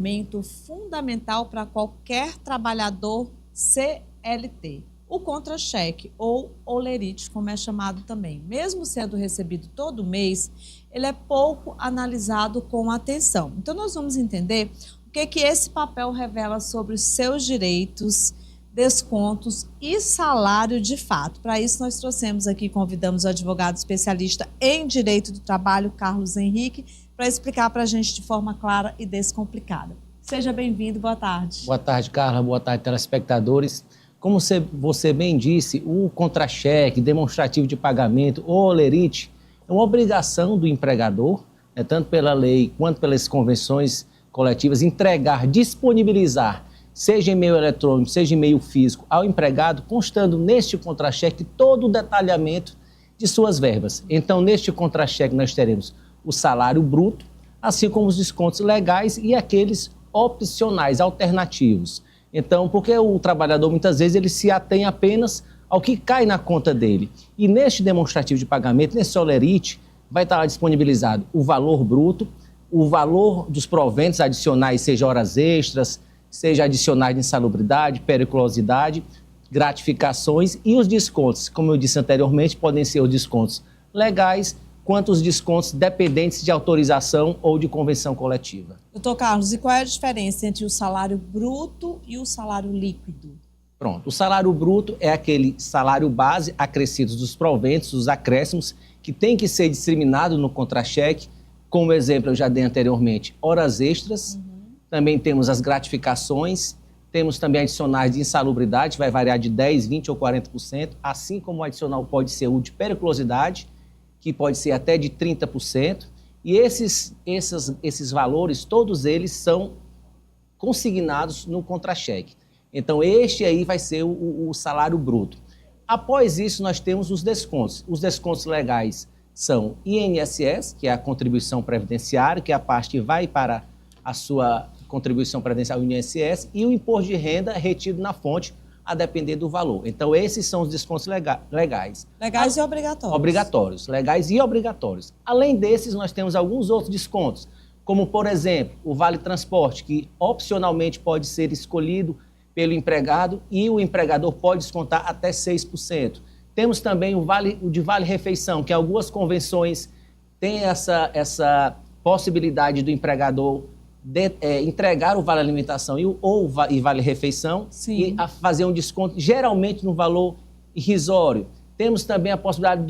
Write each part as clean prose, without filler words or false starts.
Elemento fundamental para qualquer trabalhador CLT. O contra-cheque, ou olerite, como é chamado também, mesmo sendo recebido todo mês, ele é pouco analisado com atenção. Então, nós vamos entender o que esse papel revela sobre os seus direitos, descontos e salário de fato. Para isso, nós trouxemos aqui, convidamos o advogado especialista em direito do trabalho, Carlos Henrique, para explicar para a gente de forma clara e descomplicada. Seja bem-vindo, boa tarde. Boa tarde, Carla, boa tarde, telespectadores. Como você bem disse, o contra-cheque, demonstrativo de pagamento ou olerite é uma obrigação do empregador, tanto pela lei quanto pelas convenções coletivas, entregar, disponibilizar, seja em meio eletrônico, seja em meio físico, ao empregado, constando neste contra-cheque todo o detalhamento de suas verbas. Então, neste contra-cheque nós teremos o salário bruto, assim como os descontos legais e aqueles opcionais, alternativos. Então, porque o trabalhador, muitas vezes, ele se atém apenas ao que cai na conta dele. E neste demonstrativo de pagamento, nesse olerite, vai estar disponibilizado o valor bruto, o valor dos proventos adicionais, seja horas extras, seja adicionais de insalubridade, periculosidade, gratificações e os descontos. Como eu disse anteriormente, podem ser os descontos legais, quanto os descontos dependentes de autorização ou de convenção coletiva. Doutor Carlos, e qual é a diferença entre o salário bruto e o salário líquido? Pronto, o salário bruto é aquele salário base acrescido dos proventos, dos acréscimos, que tem que ser discriminado no contra-cheque. Como exemplo, eu já dei anteriormente, horas extras, também temos as gratificações, temos também adicionais de insalubridade, vai variar de 10%, 20% ou 40%, assim como o adicional pode ser o de periculosidade, que pode ser até de 30%, e esses valores, todos eles são consignados no contra-cheque. Então, este aí vai ser o salário bruto. Após isso, nós temos os descontos. Os descontos legais são INSS, que é a contribuição previdenciária, que é a parte que vai para a sua contribuição previdenciária, o INSS, e o imposto de renda retido na fonte, a depender do valor. Então, esses são os descontos legais. Legais e obrigatórios. Obrigatórios, legais e obrigatórios. Além desses, nós temos alguns outros descontos, como, por exemplo, o Vale Transporte, que opcionalmente pode ser escolhido pelo empregado e o empregador pode descontar até 6%. Temos também o de Vale Refeição, que algumas convenções têm essa possibilidade do empregador entregar o Vale Alimentação e Vale Refeição. Sim. E a fazer um desconto, geralmente no valor irrisório. Temos também a possibilidade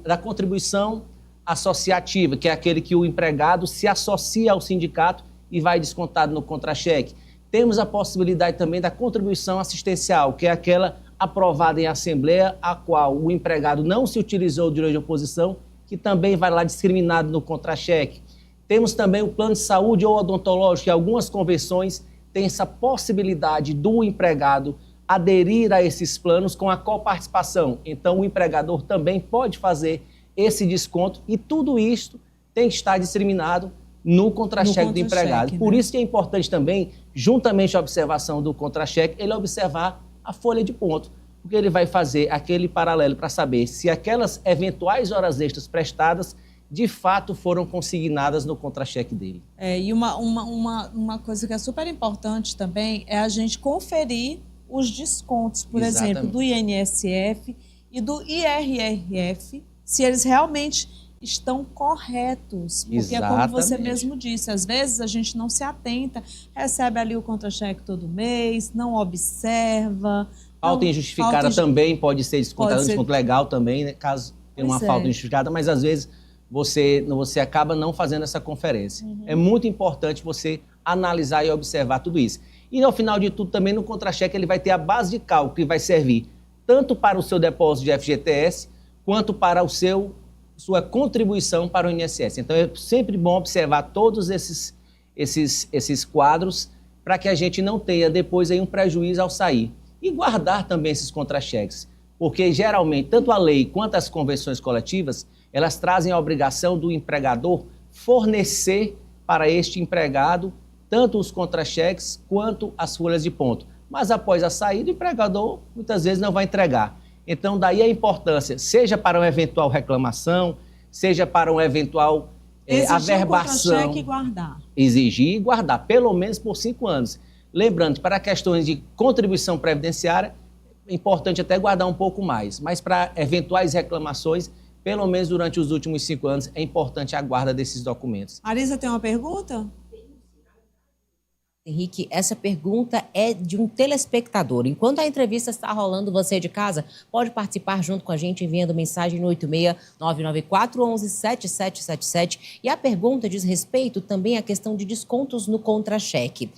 da contribuição associativa, que é aquele que o empregado se associa ao sindicato e vai descontado no contra-cheque. Temos a possibilidade também da contribuição assistencial, que é aquela aprovada em assembleia, a qual o empregado não se utilizou do direito de oposição, que também vai lá discriminado no contra-cheque. Temos também o plano de saúde ou odontológico, que algumas convenções têm essa possibilidade do empregado aderir a esses planos com a coparticipação. Então, o empregador também pode fazer esse desconto e tudo isso tem que estar discriminado no contra-cheque do empregado. Né? Por isso que é importante também, juntamente à observação do contra-cheque, ele observar a folha de ponto, porque ele vai fazer aquele paralelo para saber se aquelas eventuais horas extras prestadas de fato foram consignadas no contra-cheque dele. E uma coisa que é super importante também é a gente conferir os descontos, por exemplo, do INSS e do IRRF, se eles realmente estão corretos. Porque, como você mesmo disse, às vezes a gente não se atenta, recebe ali o contra-cheque todo mês, não observa. Falta injustificada também pode ser descontada, desconto legal também, né, caso tenha uma falta injustificada, mas às vezes você acaba não fazendo essa conferência. É muito importante você analisar e observar tudo isso. E ao final de tudo também no contra-cheque ele vai ter a base de cálculo que vai servir tanto para o seu depósito de FGTS quanto para sua contribuição para o INSS. Então é sempre bom observar todos esses quadros para que a gente não tenha depois aí um prejuízo ao sair. E guardar também esses contra-cheques, porque geralmente tanto a lei quanto as convenções coletivas elas trazem a obrigação do empregador fornecer para este empregado tanto os contra-cheques quanto as folhas de ponto. Mas após a saída, o empregador muitas vezes não vai entregar. Então, daí a importância, seja para uma eventual reclamação, seja para um eventual Exigir averbação, o contra-cheque e guardar. Exigir e guardar, pelo menos por 5 anos. Lembrando que para questões de contribuição previdenciária, é importante até guardar um pouco mais, mas para eventuais reclamações, pelo menos durante os últimos 5 anos, é importante a guarda desses documentos. Marisa, tem uma pergunta? Henrique, essa pergunta é de um telespectador. Enquanto a entrevista está rolando, você de casa pode participar junto com a gente enviando mensagem no 86994117777. E a pergunta diz respeito também à questão de descontos no contra-cheque.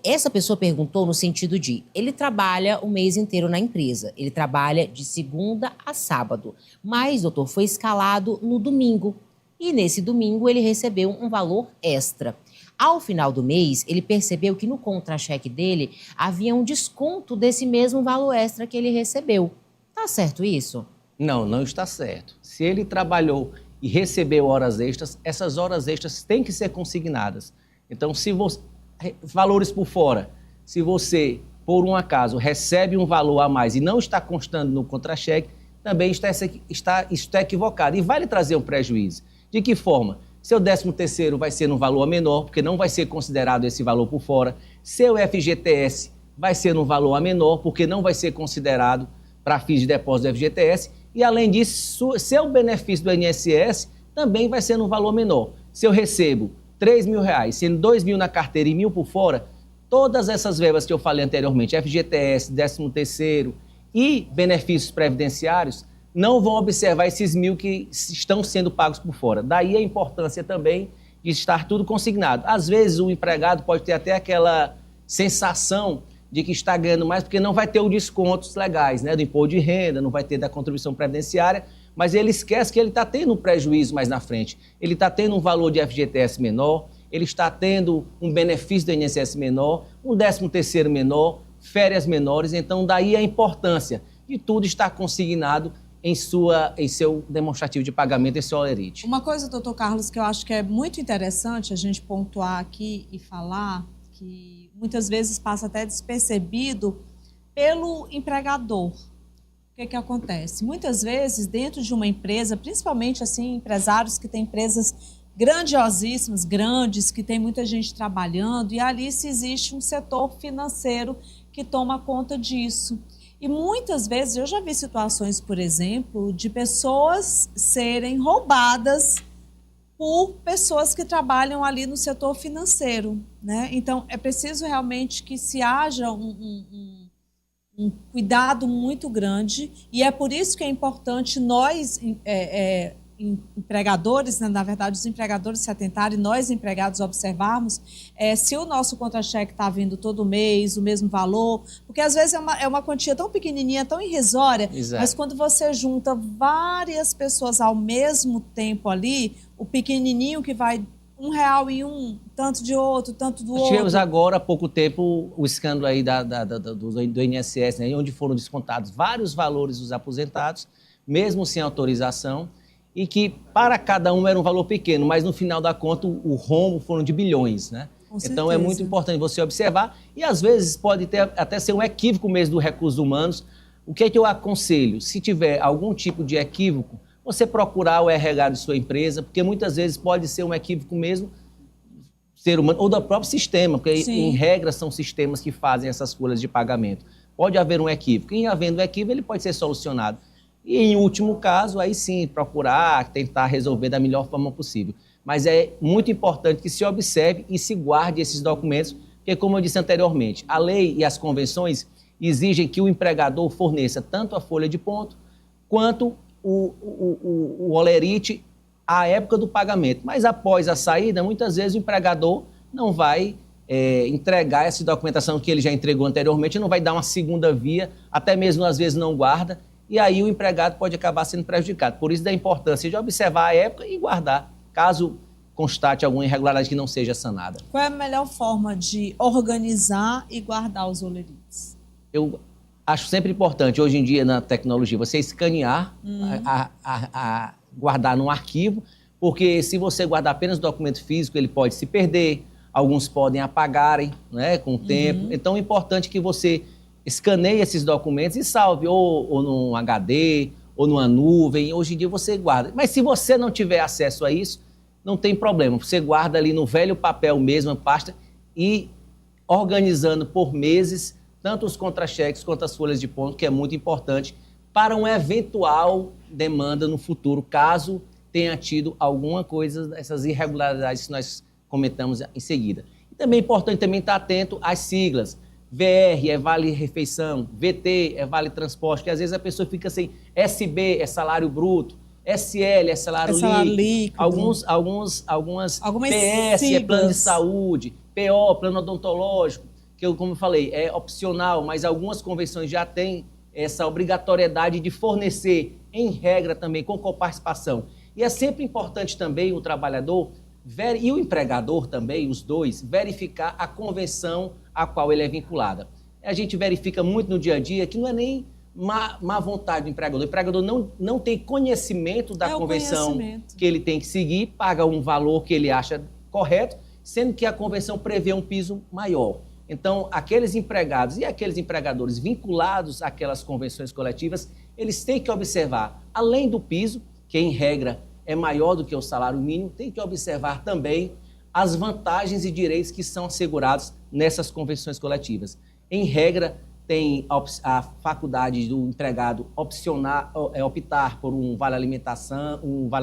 Essa pessoa perguntou no sentido de, ele trabalha o mês inteiro na empresa, ele trabalha de segunda a sábado, mas, doutor, foi escalado no domingo e nesse domingo ele recebeu um valor extra. Ao final do mês, ele percebeu que no contra-cheque dele havia um desconto desse mesmo valor extra que ele recebeu. Tá certo isso? Não, não está certo. Se ele trabalhou e recebeu horas extras, essas horas extras têm que ser consignadas. Então, se você... Valores por fora. Se você, por um acaso, recebe um valor a mais e não está constando no contra-cheque, também está equivocado e vai lhe trazer um prejuízo. De que forma? Seu 13º vai ser num valor menor, porque não vai ser considerado esse valor por fora. Seu FGTS vai ser num valor menor, porque não vai ser considerado para fins de depósito do FGTS. E, além disso, seu benefício do INSS também vai ser num valor menor. Se eu recebo R$3.000, sendo R$2.000 na carteira e R$1.000 por fora, todas essas verbas que eu falei anteriormente, FGTS, 13º e benefícios previdenciários, não vão observar esses 1.000 que estão sendo pagos por fora. Daí a importância também de estar tudo consignado. Às vezes o empregado pode ter até aquela sensação de que está ganhando mais porque não vai ter os descontos legais, né, do imposto de renda, não vai ter da contribuição previdenciária, mas ele esquece que ele está tendo um prejuízo mais na frente. Ele está tendo um valor de FGTS menor, ele está tendo um benefício do INSS menor, um 13º menor, férias menores. Então daí a importância de tudo estar consignado em seu demonstrativo de pagamento, em seu holerite. Uma coisa, doutor Carlos, que eu acho que é muito interessante a gente pontuar aqui e falar, que muitas vezes passa até despercebido pelo empregador. O que acontece? Muitas vezes, dentro de uma empresa, principalmente assim, empresários que têm empresas grandiosíssimas, grandes, que tem muita gente trabalhando, e ali se existe um setor financeiro que toma conta disso. E muitas vezes eu já vi situações, por exemplo, de pessoas serem roubadas por pessoas que trabalham ali no setor financeiro, né? Então, é preciso realmente que se haja um cuidado muito grande, e é por isso que é importante nós, empregadores, né, na verdade, os empregadores se atentarem, nós, empregados, observarmos se o nosso contra-cheque está vindo todo mês, o mesmo valor, porque às vezes é uma quantia tão pequenininha, tão irrisória, Exato. Mas quando você junta várias pessoas ao mesmo tempo ali, o pequenininho que vai R$1 em um, tanto de outro, tanto do outro. Tivemos agora, há pouco tempo, o escândalo aí do INSS, né, onde foram descontados vários valores dos aposentados, mesmo sem autorização, e que para cada um era um valor pequeno, mas no final da conta o rombo foram de bilhões, né? Então é muito importante você observar, e às vezes pode até ser um equívoco mesmo do recursos humanos. O que é que eu aconselho? Se tiver algum tipo de equívoco, você procurar o RH de sua empresa, porque muitas vezes pode ser um equívoco mesmo ser humano ou do próprio sistema, porque Sim. Em regra são sistemas que fazem essas folhas de pagamento. Pode haver um equívoco, e havendo um equívoco ele pode ser solucionado. E, em último caso, aí sim, procurar, tentar resolver da melhor forma possível. Mas é muito importante que se observe e se guarde esses documentos, porque, como eu disse anteriormente, a lei e as convenções exigem que o empregador forneça tanto a folha de ponto quanto o holerite à época do pagamento. Mas, após a saída, muitas vezes o empregador não vai entregar essa documentação que ele já entregou anteriormente, não vai dar uma segunda via, até mesmo, às vezes, não guarda, e aí o empregado pode acabar sendo prejudicado. Por isso da importância de observar a época e guardar, caso constate alguma irregularidade que não seja sanada. Qual é a melhor forma de organizar e guardar os olerites? Eu acho sempre importante, hoje em dia, na tecnologia, você escanear, guardar num arquivo, porque se você guardar apenas o documento físico, ele pode se perder, alguns podem apagarem, né, com o tempo. Então, é importante que você escaneie esses documentos e salve ou num HD ou numa nuvem. Hoje em dia você guarda. Mas se você não tiver acesso a isso, não tem problema. Você guarda ali no velho papel mesmo, a pasta, e organizando por meses, tanto os contra-cheques quanto as folhas de ponto, que é muito importante para uma eventual demanda no futuro, caso tenha tido alguma coisa dessas irregularidades que nós comentamos em seguida. E também é importante também estar atento às siglas. VR é Vale Refeição, VT é Vale Transporte, que às vezes a pessoa fica assim, SB é salário bruto, SL é salário líquido, algumas PS siglas. é plano de saúde, PO, plano odontológico, que eu, como eu falei, é opcional, mas algumas convenções já têm essa obrigatoriedade de fornecer, em regra também, com coparticipação. E é sempre importante também o trabalhador e o empregador também, os dois, verificar a convenção a qual ele é vinculado. A gente verifica muito no dia a dia que não é nem má vontade do empregador. O empregador não tem conhecimento da convenção que ele tem que seguir, paga um valor que ele acha correto, sendo que a convenção prevê um piso maior. Então, aqueles empregados e aqueles empregadores vinculados àquelas convenções coletivas, eles têm que observar, além do piso, que em regra é maior do que o salário mínimo, tem que observar também as vantagens e direitos que são assegurados nessas convenções coletivas. Em regra, tem a faculdade do empregado optar por um vale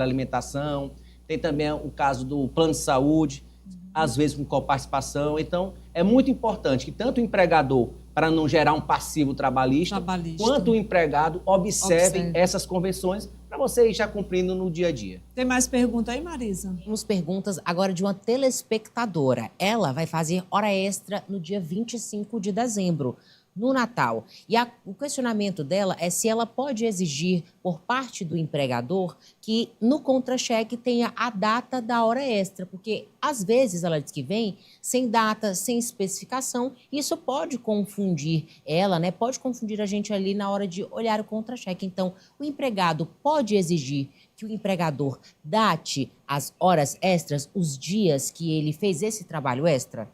alimentação, tem também o caso do plano de saúde, às vezes com coparticipação. Então, é muito importante que tanto o empregador, para não gerar um passivo trabalhista, quanto o empregado observem essas convenções para você ir já cumprindo no dia a dia. Tem mais pergunta aí, Marisa? Temos perguntas agora de uma telespectadora. Ela vai fazer hora extra no dia 25 de dezembro, no Natal. E o questionamento dela é se ela pode exigir, por parte do empregador, que no contra-cheque tenha a data da hora extra, porque às vezes ela diz que vem sem data, sem especificação, e isso pode confundir ela, né? Pode confundir a gente ali na hora de olhar o contra-cheque. Então, o empregado pode exigir que o empregador date as horas extras, os dias que ele fez esse trabalho extra?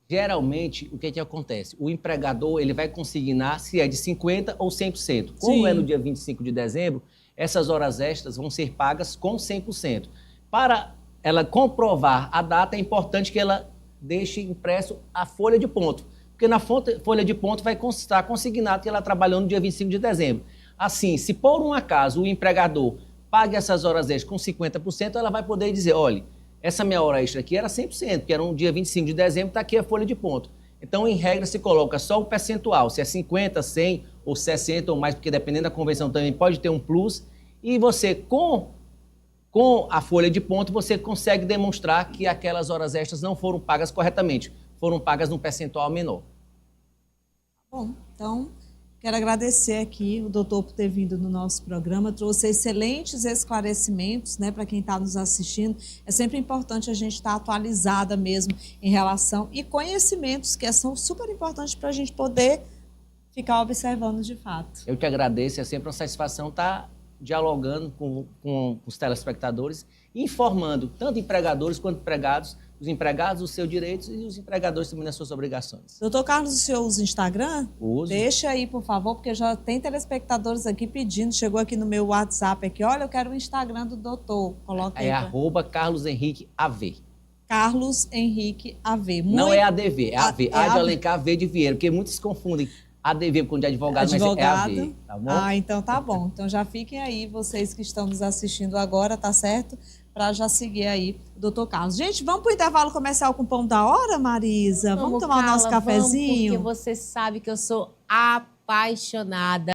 Geralmente, o que acontece? O empregador ele vai consignar se é de 50% ou 100%. Como é no dia 25 de dezembro, essas horas extras vão ser pagas com 100%. Para ela comprovar a data, é importante que ela deixe impresso a folha de ponto. Porque na folha de ponto vai constar consignado que ela trabalhou no dia 25 de dezembro. Assim, se por um acaso o empregador pague essas horas extras com 50%, ela vai poder dizer, olha, essa minha hora extra aqui era 100%, porque era um dia 25 de dezembro, está aqui a folha de ponto. Então, em regra, se coloca só o percentual, se é 50, 100 ou 60 ou mais, porque dependendo da convenção também pode ter um plus. E você, com a folha de ponto, você consegue demonstrar que aquelas horas extras não foram pagas corretamente, foram pagas num percentual menor. Bom, então, quero agradecer aqui o doutor por ter vindo no nosso programa, trouxe excelentes esclarecimentos, né, para quem está nos assistindo. É sempre importante a gente estar atualizada mesmo em relação e conhecimentos que são super importantes para a gente poder ficar observando de fato. Eu que agradeço, é sempre uma satisfação estar dialogando com os telespectadores, informando tanto empregadores quanto empregados, os empregados os seus direitos e os empregadores também as suas obrigações. Doutor Carlos, o senhor usa Instagram? Uso. Deixa aí, por favor, porque já tem telespectadores aqui pedindo, chegou aqui no meu WhatsApp aqui, olha, eu quero o Instagram do doutor. Coloca aí. É @Carlos Henrique AV. Carlos Henrique AV. Não é ADV, é AV. A de Alencar, V de Vieira, porque muitos se confundem. ADV quando é advogado, mas é AV, tá bom? Ah, então tá bom. Então já fiquem aí, vocês que estão nos assistindo agora, tá certo? Para já seguir aí o doutor Carlos. Gente, vamos para o intervalo comercial com o pão da hora, Marisa? Vamos tomar o nosso cafezinho? Vamos, porque você sabe que eu sou apaixonada